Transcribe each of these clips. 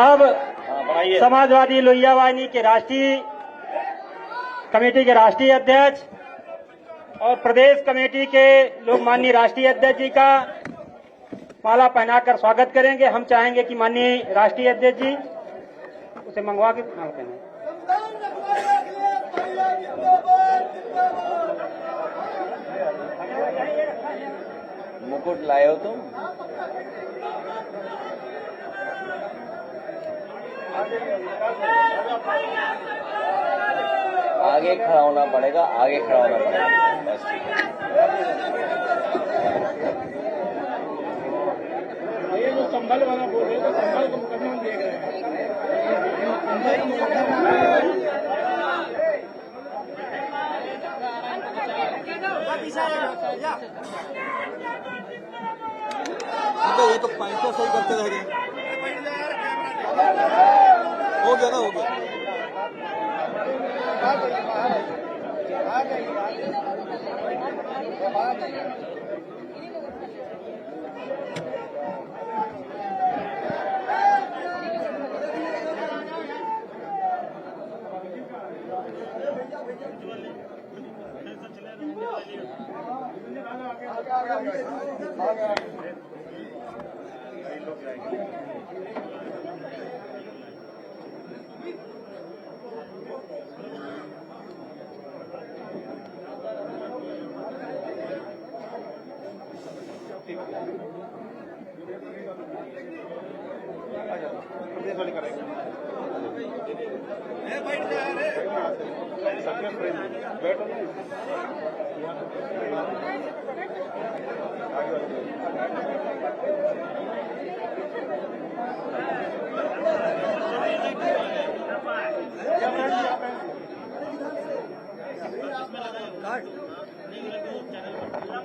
अब समाजवादी लोहिया वाहिनी के राष्ट्रीय कमेटी के राष्ट्रीय अध्यक्ष और प्रदेश कमेटी के लोग माननीय राष्ट्रीय अध्यक्ष जी का माला पहनाकर स्वागत करेंगे। हम चाहेंगे कि माननीय राष्ट्रीय अध्यक्ष जी उसे मंगवा के मांगते हैं। मुकुट लाए हो तुम? आगे खड़ा होना पड़ेगा, आगे खड़ा होना पड़ेगा। बस ठीक है। ये जो संभल वाला बोल रहे हैं, संभल को मुकदमा देख रहे हैं। ये तो पैसा सही करते रह गए। हो गया ना, हो गया।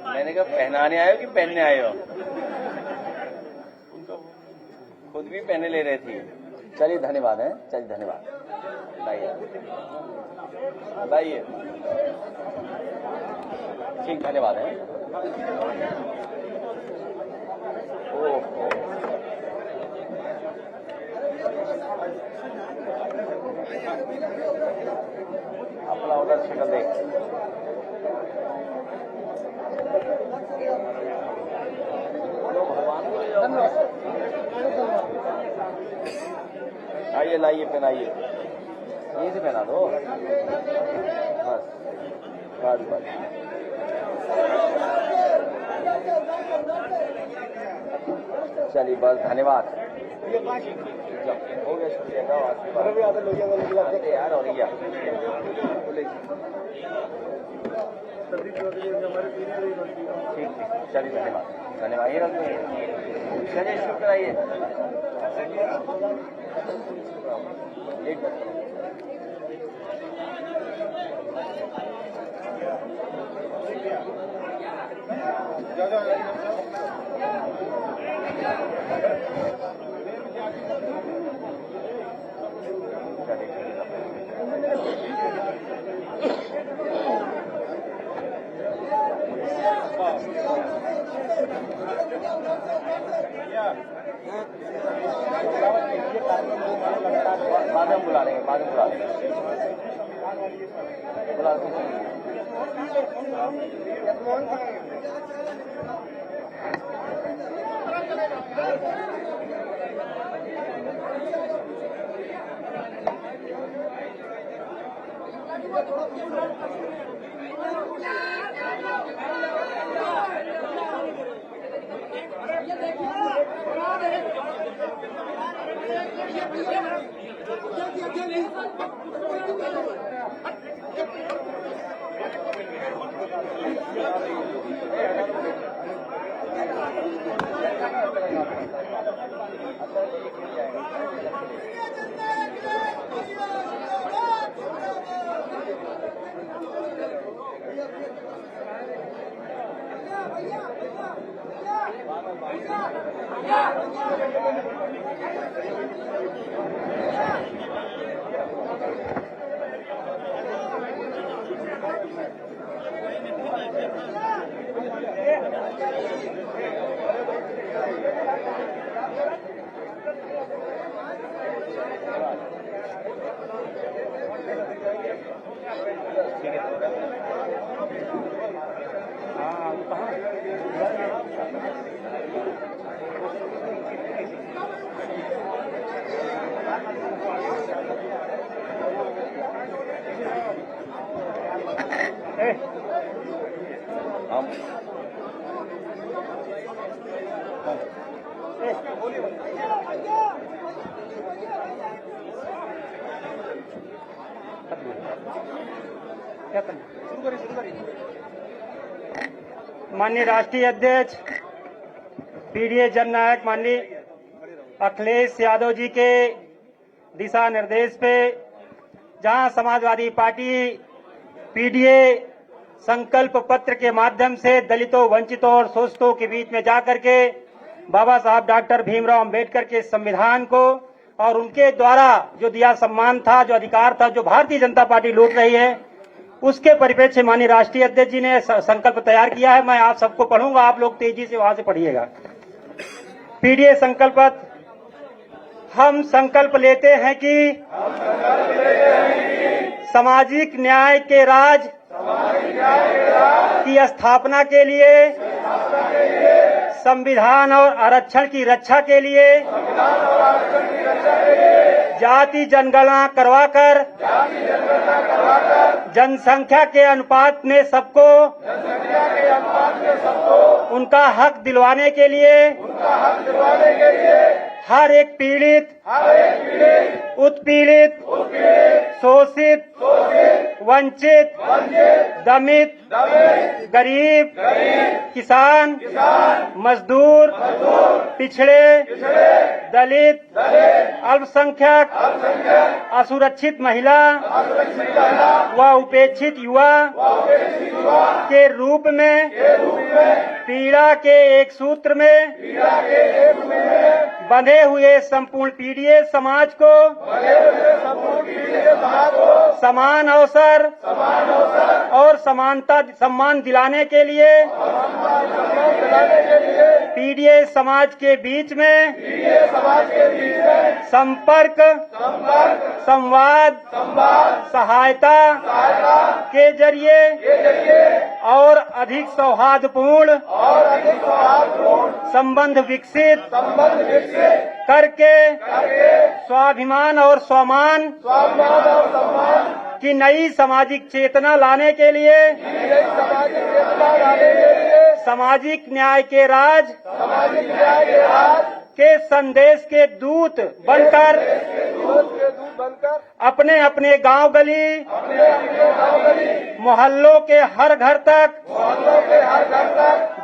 मैंने कहा पहनाने आए हो कि पहनने आए हो? खुद भी पहने ले रहे थे। चलिए धन्यवाद है, चलिए धन्यवाद। बताइए ठीक, धन्यवाद है। अपना उधर शक्ल देख। आइए लाइए, पहनाइए, यहीं से पहना दो बस। चलिए बस, धन्यवाद। हो गया, शुक्रिया। जाओ यार, और क्या ठीक, चलिए धन्यवाद, धन्यवाद। ये रख चलिए, शुक्र आइए। एक बाद में बुला लेंगे, बाद में बुला लेंगे। बुला हम माननीय राष्ट्रीय अध्यक्ष पीडीए जननायक माननीय अखिलेश यादव जी के दिशा निर्देश पे जहां समाजवादी पार्टी पीडीए संकल्प पत्र के माध्यम से दलितों, वंचितों और शोषितों के बीच में जाकर के बाबा साहब डॉक्टर भीमराव अंबेडकर के संविधान को और उनके द्वारा जो दिया सम्मान था, जो अधिकार था, जो भारतीय जनता पार्टी लूट रही है, उसके परिप्रेक्ष्य माननीय राष्ट्रीय अध्यक्ष जी ने संकल्प तैयार किया है। मैं आप सबको पढ़ूंगा, आप लोग तेजी से वहां से पढ़िएगा। पीडीए संकल्प पत्र। हम संकल्प लेते हैं कि सामाजिक न्याय के राज की स्थापना के लिए, संविधान और आरक्षण की रक्षा के लिए जाति जनगणना करवाकर जनसंख्या के अनुपात में सबको उनका हक दिलवाने के लिए हर एक पीड़ित, उत्पीड़ित, शोषित, वंचित, दमित, गरीब, किसान, मजदूर, पिछड़े, दलित, अल्पसंख्यक, असुरक्षित महिला व उपेक्षित युवा के रूप में पीड़ा के एक सूत्र में बंधे हुए संपूर्ण पीडीए समाज को समान अवसर और सम्मान दिलाने के लिए पीडीए समाज के बीच में संपर्क, संवाद, सहायता के जरिए और अधिक सौहार्दपूर्ण संबंध विकसित करके स्वाभिमान और स्वामान की नई सामाजिक चेतना लाने के लिए सामाजिक न्याय के राज के संदेश के दूत बनकर अपने अपने गांव गली, मोहल्लों के हर घर तक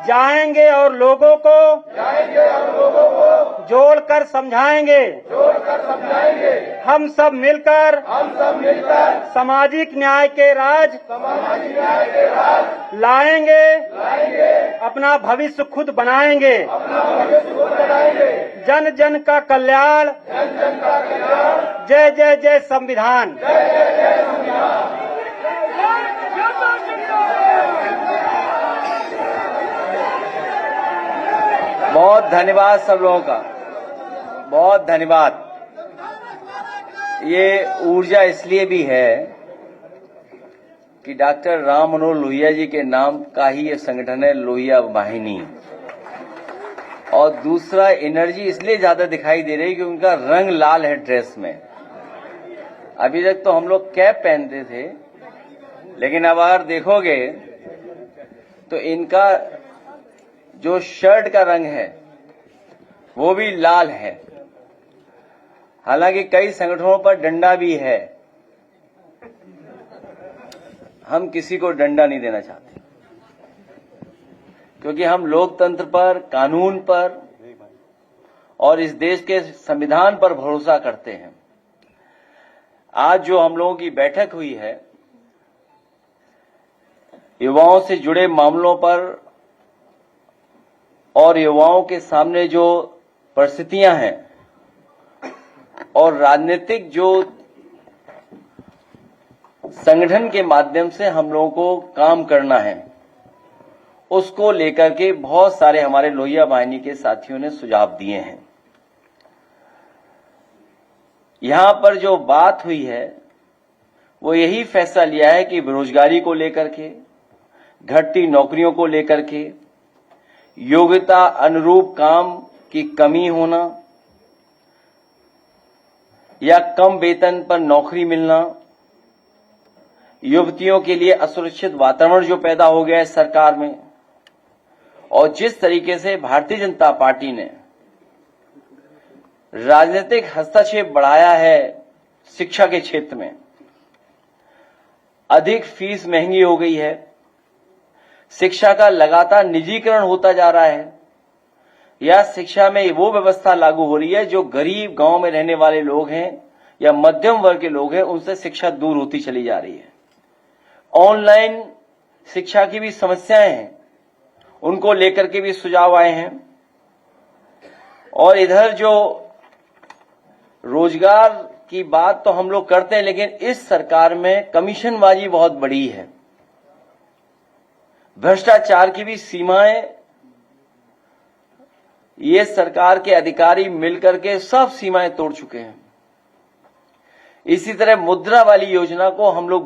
जाएंगे और लोगों को जोड़कर समझाएंगे। हम सब मिलकर सामाजिक न्याय के राज लाएंगे, अपना भविष्य खुद बनाएंगे। जन जन का कल्याण, जय जय जय संविधान। बहुत धन्यवाद सब लोगों का, बहुत धन्यवाद। ये ऊर्जा इसलिए भी है कि डॉक्टर राम मनोहर लोहिया जी के नाम का ही ये संगठन है, लोहिया वाहिनी। और दूसरा, एनर्जी इसलिए ज्यादा दिखाई दे रही कि उनका रंग लाल है ड्रेस में। अभी तक तो हम लोग कैप पहनते थे, लेकिन अब अगर देखोगे तो इनका जो शर्ट का रंग है वो भी लाल है। हालांकि कई संगठनों पर डंडा भी है, हम किसी को डंडा नहीं देना चाहते, क्योंकि हम लोकतंत्र पर, कानून पर और इस देश के संविधान पर भरोसा करते हैं। आज जो हम लोगों की बैठक हुई है, युवाओं से जुड़े मामलों पर और युवाओं के सामने जो परिस्थितियां हैं और राजनीतिक जो संगठन के माध्यम से हम लोगों को काम करना है, उसको लेकर के बहुत सारे हमारे लोहिया वाहिनी के साथियों ने सुझाव दिए हैं। यहां पर जो बात हुई है वो यही फैसला लिया है कि बेरोजगारी को लेकर के, घटती नौकरियों को लेकर के, योग्यता अनुरूप काम की कमी होना या कम वेतन पर नौकरी मिलना, युवतियों के लिए असुरक्षित वातावरण जो पैदा हो गया है सरकार में, और जिस तरीके से भारतीय जनता पार्टी ने राजनीतिक हस्तक्षेप बढ़ाया है शिक्षा के क्षेत्र में, अधिक फीस महंगी हो गई है, शिक्षा का लगातार निजीकरण होता जा रहा है, या शिक्षा में वो व्यवस्था लागू हो रही है जो गरीब गांव में रहने वाले लोग हैं या मध्यम वर्ग के लोग हैं उनसे शिक्षा दूर होती चली जा रही है। ऑनलाइन शिक्षा की भी समस्याएं हैं, उनको लेकर के भी सुझाव आए हैं। और इधर जो रोजगार की बात तो हम लोग करते हैं, लेकिन इस सरकार में कमीशनबाजी बहुत बड़ी है, भ्रष्टाचार की भी सीमाएं, ये सरकार के अधिकारी मिलकर के सब सीमाएं तोड़ चुके हैं। इसी तरह मुद्रा वाली योजना को हम लोग